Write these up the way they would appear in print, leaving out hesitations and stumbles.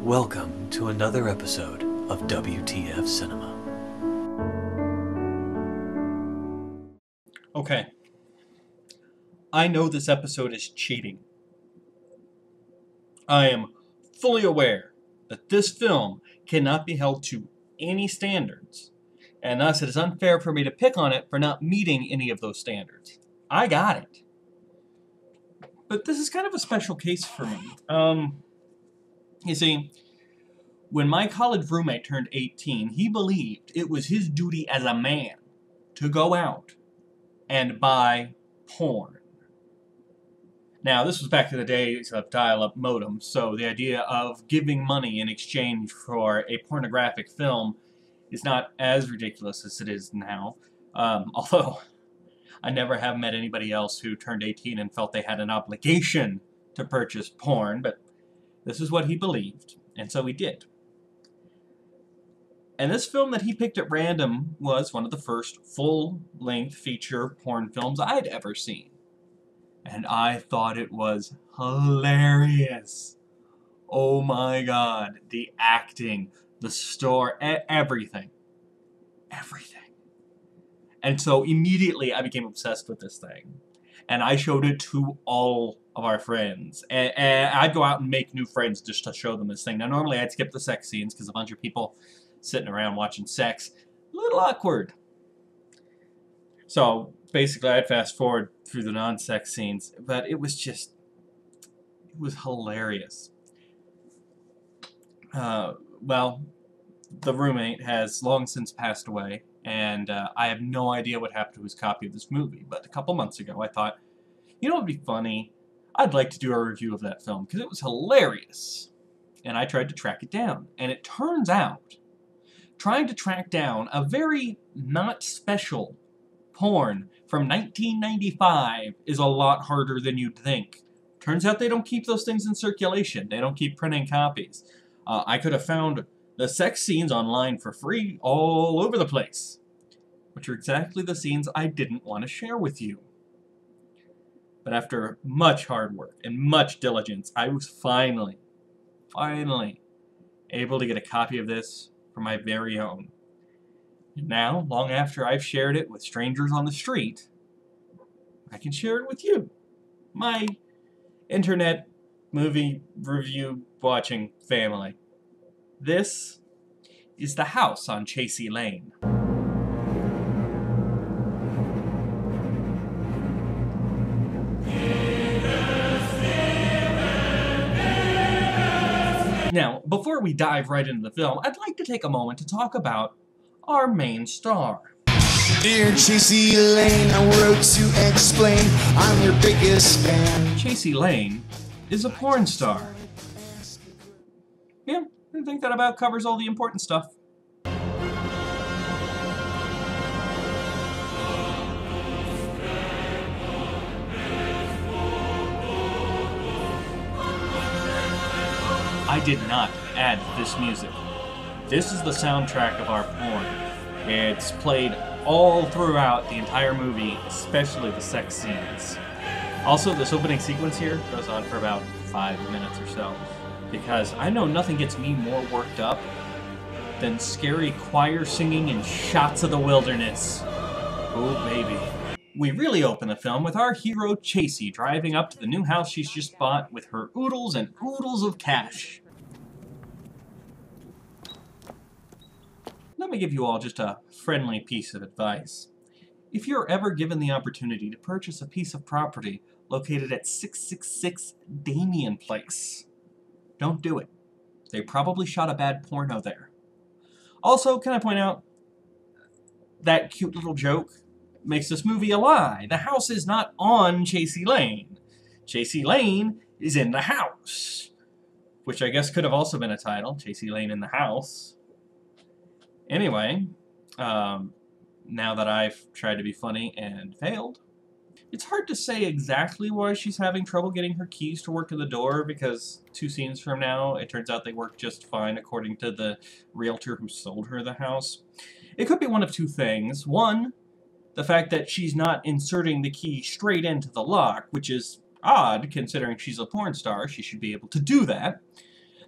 Welcome to another episode of WTF Cinema. Okay. I know this episode is cheating. I am fully aware that this film cannot be held to any standards, and thus it is unfair for me to pick on it for not meeting any of those standards. I got it. But this is kind of a special case for me. You see, when my college roommate turned 18, he believed it was his duty as a man to go out and buy porn. Now, this was back in the days of dial-up modems, so the idea of giving money in exchange for a pornographic film is not as ridiculous as it is now. Although, I never have met anybody else who turned 18 and felt they had an obligation to purchase porn, but this is what he believed, and so he did. And this film that he picked at random was one of the first full-length feature porn films I'd ever seen. And I thought it was hilarious. Oh my god. The acting, the story, everything. Everything. And so immediately I became obsessed with this thing. And I showed it to all of our friends. And I'd go out and make new friends just to show them this thing. Now normally I'd skip the sex scenes because a bunch of people sitting around watching sex. A little awkward. So basically I'd fast forward through the non-sex scenes, but it was hilarious. Well, the roommate has long since passed away, and I have no idea what happened to his copy of this movie, but a couple months ago I thought, you know what would be funny? I'd like to do a review of that film, because it was hilarious. And I tried to track it down, and it turns out trying to track down a very not special porn from 1995 is a lot harder than you'd think. Turns out they don't keep those things in circulation. They don't keep printing copies. I could have found the sex scenes online for free all over the place, which are exactly the scenes I didn't want to share with you. But after much hard work and much diligence, I was finally able to get a copy of this for my very own. And now, long after I've shared it with strangers on the street, I can share it with you, my internet movie review watching family. This is The House on Chasey Lane. Now, before we dive right into the film, I'd like to take a moment to talk about our main star. Dear Chasey Lane, I wrote to explain I'm your biggest fan. Chasey Lane is a porn star. Yeah, I think that about covers all the important stuff. I did not add this music. This is the soundtrack of our porn. It's played all throughout the entire movie, especially the sex scenes. Also, this opening sequence here goes on for about 5 minutes or so, because I know nothing gets me more worked up than scary choir singing and shots of the wilderness. Oh, baby. We really open the film with our hero Chasey driving up to the new house she's just bought with her oodles and oodles of cash. Let me give you all just a friendly piece of advice. If you're ever given the opportunity to purchase a piece of property located at 666 Damien Place, don't do it. They probably shot a bad porno there. Also, can I point out, that cute little joke makes this movie a lie. The house is not on Chasey Lane. Chasey Lane is in the house. Which I guess could have also been a title, Chasey Lane in the House. Anyway, now that I've tried to be funny and failed, it's hard to say exactly why she's having trouble getting her keys to work at the door, because 2 scenes from now, it turns out they work just fine according to the realtor who sold her the house. It could be one of 2 things. One, the fact that she's not inserting the key straight into the lock, which is odd considering she's a porn star. She should be able to do that.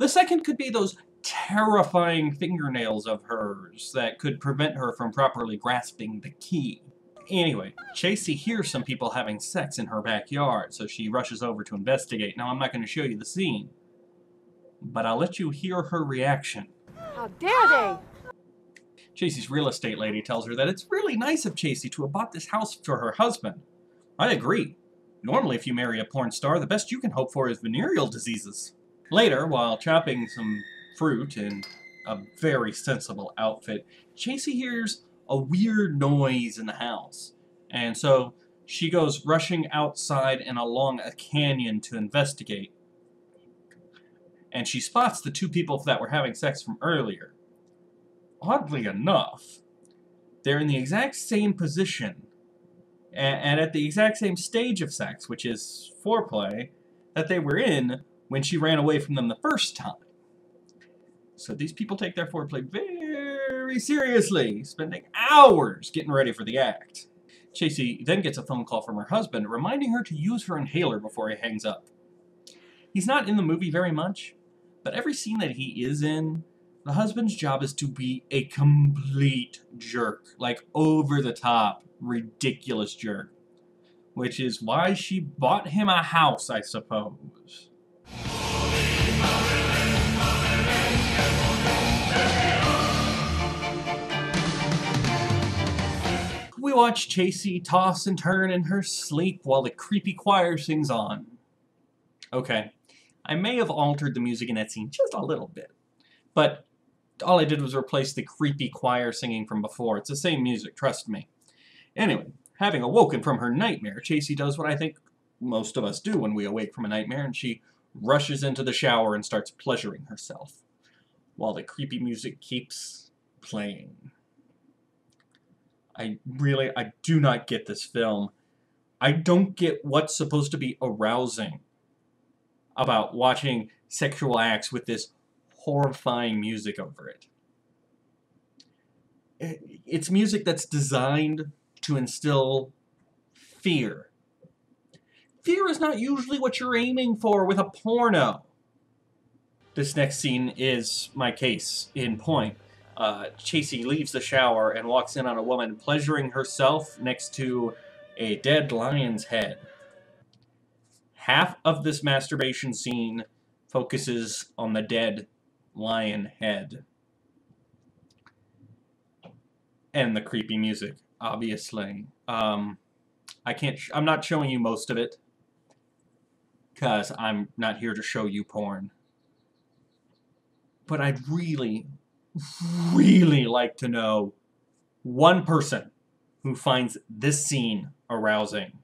The second could be those terrifying fingernails of hers that could prevent her from properly grasping the key. Anyway, Chasey hears some people having sex in her backyard, so she rushes over to investigate. Now, I'm not going to show you the scene, but I'll let you hear her reaction. How dare they! Chasey's real estate lady tells her that it's really nice of Chasey to have bought this house for her husband. I agree. Normally, if you marry a porn star, the best you can hope for is venereal diseases. Later, while chopping some fruit in a very sensible outfit, Chasey hears a weird noise in the house. And so she goes rushing outside and along a canyon to investigate. And she spots the two people that were having sex from earlier. Oddly enough, they're in the exact same position and at the exact same stage of sex, which is foreplay, that they were in when she ran away from them the first time. So these people take their foreplay very seriously, spending hours getting ready for the act. Chasey then gets a phone call from her husband, reminding her to use her inhaler before he hangs up. He's not in the movie very much, but every scene that he is in, the husband's job is to be a complete jerk, like over-the-top, ridiculous jerk. Which is why she bought him a house, I suppose. We watch Chasey toss and turn in her sleep while the creepy choir sings on. Okay, I may have altered the music in that scene just a little bit, but all I did was replace the creepy choir singing from before. It's the same music, trust me. Anyway, having awoken from her nightmare, Chasey does what I think most of us do when we awake from a nightmare, and she rushes into the shower and starts pleasuring herself, while the creepy music keeps playing. I do not get this film. I don't get what's supposed to be arousing about watching sexual acts with this horrifying music over it. It's music that's designed to instill fear. Fear is not usually what you're aiming for with a porno. This next scene is my case in point. Chasey leaves the shower and walks in on a woman pleasuring herself next to a dead lion's head. Half of this masturbation scene focuses on the dead lion head. And the creepy music, obviously. I'm not showing you most of it, because I'm not here to show you porn. But I'd really like to know one person who finds this scene arousing.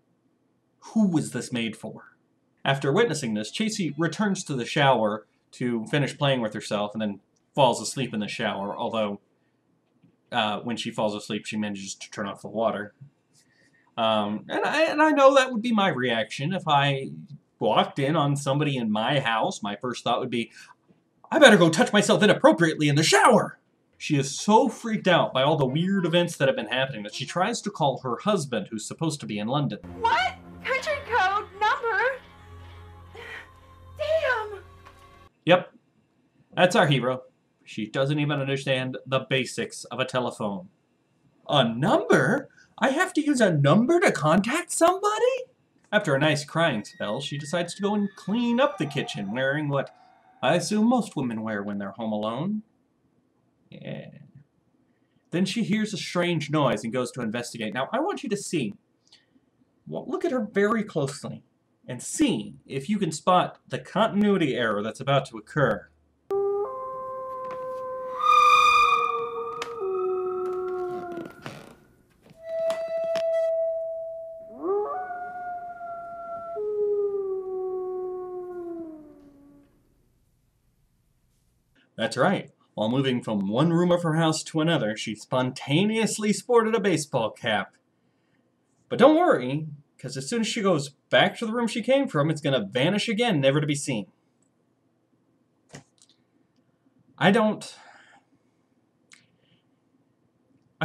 Who was this made for? After witnessing this, Chasey returns to the shower to finish playing with herself and then falls asleep in the shower, although when she falls asleep she manages to turn off the water. And I know that would be my reaction if I walked in on somebody in my house. My first thought would be, I better go touch myself inappropriately in the shower! She is so freaked out by all the weird events that have been happening that she tries to call her husband, who's supposed to be in London. What? Country code number? Damn! Yep, that's our hero. She doesn't even understand the basics of a telephone. A number? I have to use a number to contact somebody? After a nice crying spell, she decides to go and clean up the kitchen, wearing what I assume most women wear when they're home alone. Yeah. Then she hears a strange noise and goes to investigate. Now, I want you to see. Well, look at her very closely and see if you can spot the continuity error that's about to occur. That's right. While moving from one room of her house to another, she spontaneously sported a baseball cap. But don't worry, because as soon as she goes back to the room she came from, it's going to vanish again, never to be seen. I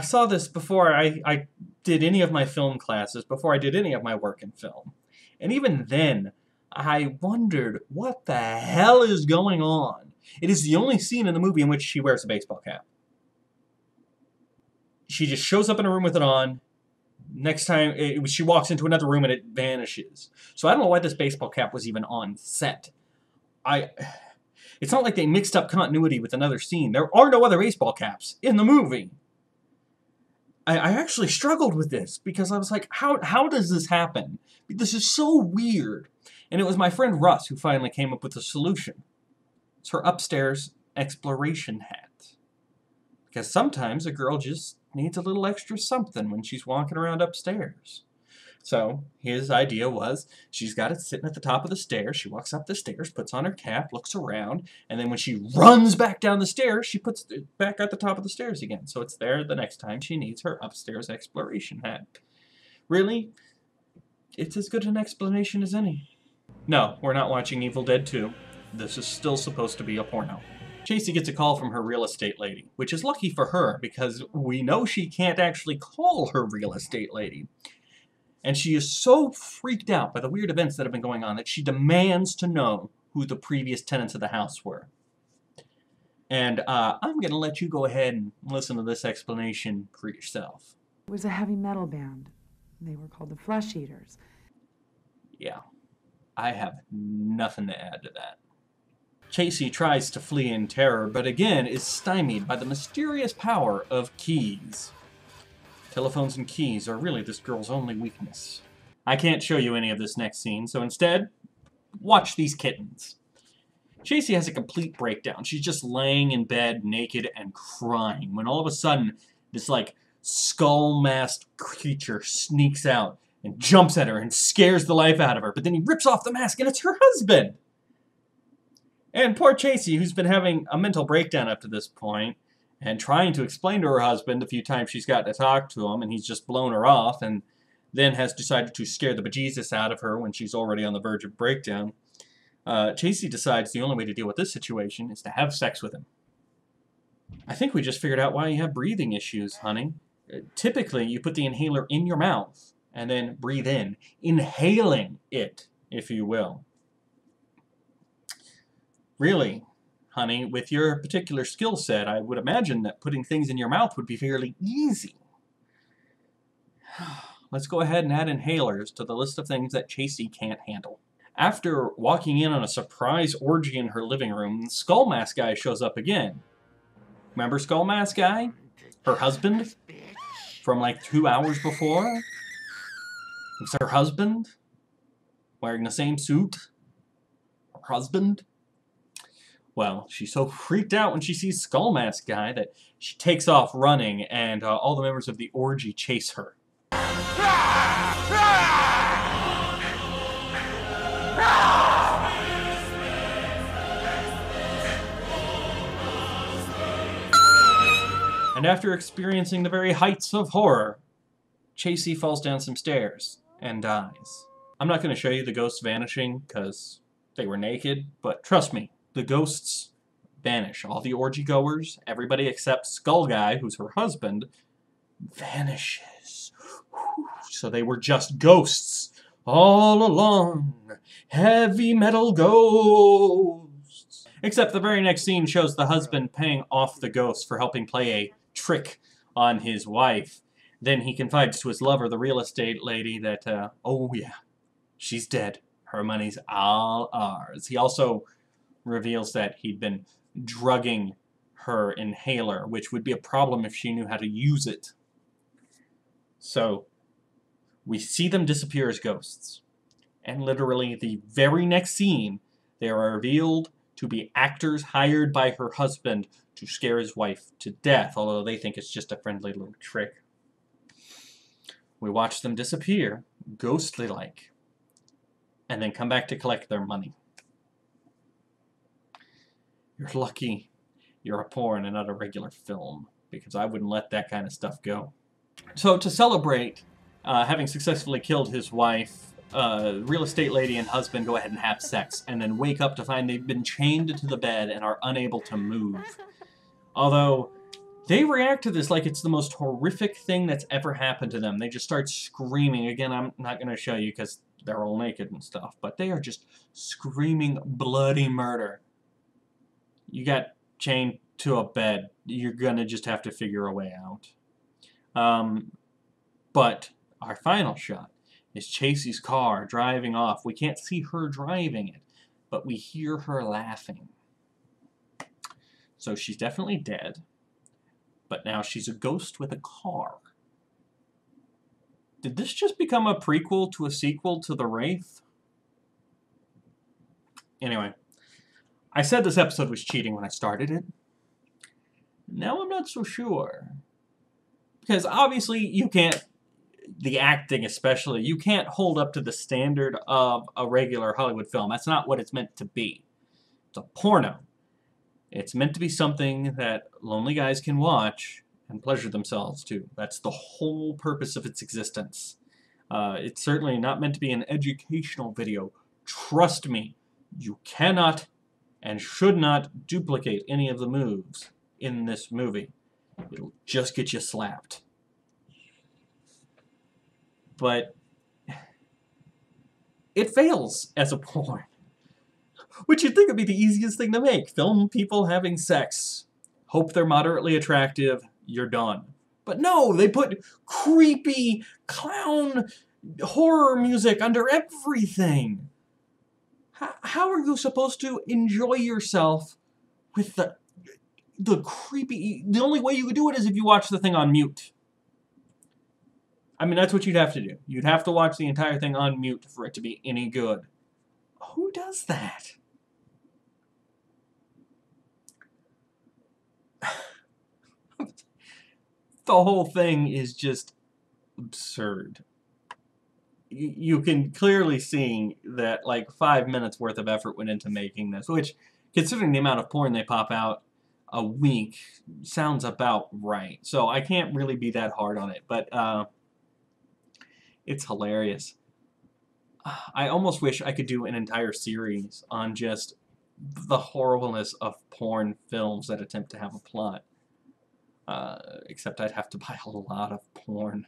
saw this before I did any of my film classes, before I did any of my work in film. And even then, I wondered what the hell is going on It is the only scene in the movie in which she wears a baseball cap. She just shows up in a room with it on. Next time, she walks into another room and it vanishes. So I don't know why this baseball cap was even on set. It's not like they mixed up continuity with another scene. There are no other baseball caps in the movie. I actually struggled with this because I was like, how does this happen? This is so weird. And it was my friend Russ who finally came up with a solution. It's her upstairs exploration hat. Because sometimes a girl just needs a little extra something when she's walking around upstairs. So his idea was she's got it sitting at the top of the stairs. She walks up the stairs, puts on her cap, looks around, and then when she runs back down the stairs, she puts it back at the top of the stairs again. So it's there the next time she needs her upstairs exploration hat. Really? It's as good an explanation as any. No, we're not watching Evil Dead 2. This is still supposed to be a porno. Chasey gets a call from her real estate lady, which is lucky for her because we know she can't actually call her real estate lady. And she is so freaked out by the weird events that have been going on that she demands to know who the previous tenants of the house were. And I'm going to let you go ahead and listen to this explanation for yourself. It was a heavy metal band. They were called the Flesh Eaters. Yeah, I have nothing to add to that. Chasey tries to flee in terror, but again is stymied by the mysterious power of keys. Telephones and keys are really this girl's only weakness. I can't show you any of this next scene, so instead, watch these kittens. Chasey has a complete breakdown. She's just laying in bed, naked and crying, when all of a sudden, this, skull-masked creature sneaks out and jumps at her and scares the life out of her, but then he rips off the mask and it's her husband! And poor Chasey, who's been having a mental breakdown up to this point, and trying to explain to her husband a few times she's got to talk to him, and he's just blown her off, and then has decided to scare the bejesus out of her when she's already on the verge of breakdown. Chasey decides the only way to deal with this situation is to have sex with him. I think we just figured out why you have breathing issues, honey. Typically, you put the inhaler in your mouth, and then breathe in, inhaling it, if you will. Really, honey, with your particular skill set, I would imagine that putting things in your mouth would be fairly easy. Let's go ahead and add inhalers to the list of things that Chasey can't handle. After walking in on a surprise orgy in her living room, Skull Mask Guy shows up again. Remember Skull Mask Guy? Her husband? From like 2 hours before? It's her husband? Wearing the same suit? Her husband? Well, she's so freaked out when she sees Skull Mask Guy that she takes off running, and all the members of the orgy chase her. And after experiencing the very heights of horror, Chasey falls down some stairs and dies. I'm not going to show you the ghosts vanishing because they were naked, but trust me, the ghosts vanish. All the orgy goers, everybody except Skull Guy, who's her husband, vanishes. So they were just ghosts all along. Heavy metal ghosts. Except the very next scene shows the husband paying off the ghost for helping play a trick on his wife. Then he confides to his lover, the real estate lady, that, oh yeah, she's dead. Her money's all ours. He also reveals that he'd been drugging her inhaler, which would be a problem if she knew how to use it. So, we see them disappear as ghosts. And literally, the very next scene, they are revealed to be actors hired by her husband to scare his wife to death, although they think it's just a friendly little trick. We watch them disappear, ghostly-like, and then come back to collect their money. You're lucky you're a porn and not a regular film, because I wouldn't let that kind of stuff go. So to celebrate having successfully killed his wife, real estate lady and husband go ahead and have sex, and then wake up to find they've been chained to the bed and are unable to move. Although, they react to this like it's the most horrific thing that's ever happened to them. They just start screaming. Again, I'm not going to show you because they're all naked and stuff, but they are just screaming bloody murder. You got chained to a bed. You're gonna just have to figure a way out. But our final shot is Chasey's car driving off. We can't see her driving it, but we hear her laughing. So she's definitely dead, but now she's a ghost with a car. Did this just become a prequel to a sequel to The Wraith? Anyway, I said this episode was cheating when I started it. Now I'm not so sure. Because obviously you can't, the acting especially, you can't hold up to the standard of a regular Hollywood film. That's not what it's meant to be. It's a porno. It's meant to be something that lonely guys can watch and pleasure themselves to. That's the whole purpose of its existence. It's certainly not meant to be an educational video. Trust me, you cannot and should not duplicate any of the moves in this movie. It'll just get you slapped. But it fails as a porn. Which you'd think would be the easiest thing to make. Film people having sex. Hope they're moderately attractive. You're done. But no, they put creepy clown horror music under everything. How are you supposed to enjoy yourself with the creepy... The only way you could do it is if you watch the thing on mute. I mean, that's what you'd have to do. You'd have to watch the entire thing on mute for it to be any good. Who does that? The whole thing is just absurd. You can clearly see that like 5 minutes worth of effort went into making this, which, considering the amount of porn they pop out a week, sounds about right. So I can't really be that hard on it, but it's hilarious. I almost wish I could do an entire series on just the horribleness of porn films that attempt to have a plot. Except I'd have to buy a lot of porn.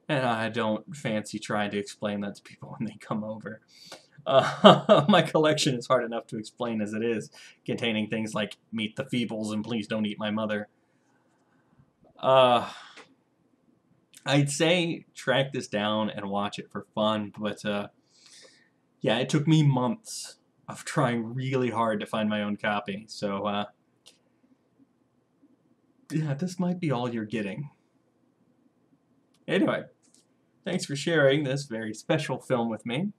And I don't fancy trying to explain that to people when they come over. My collection is hard enough to explain as it is, containing things like Meet the Feebles and Please Don't Eat My Mother. I'd say track this down and watch it for fun, but yeah, it took me months of trying really hard to find my own copy, so yeah, this might be all you're getting. Anyway, thanks for sharing this very special film with me.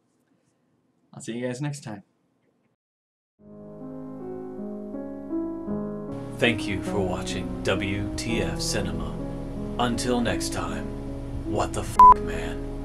I'll see you guys next time. Thank you for watching WTF Cinema. Until next time, what the f***, man?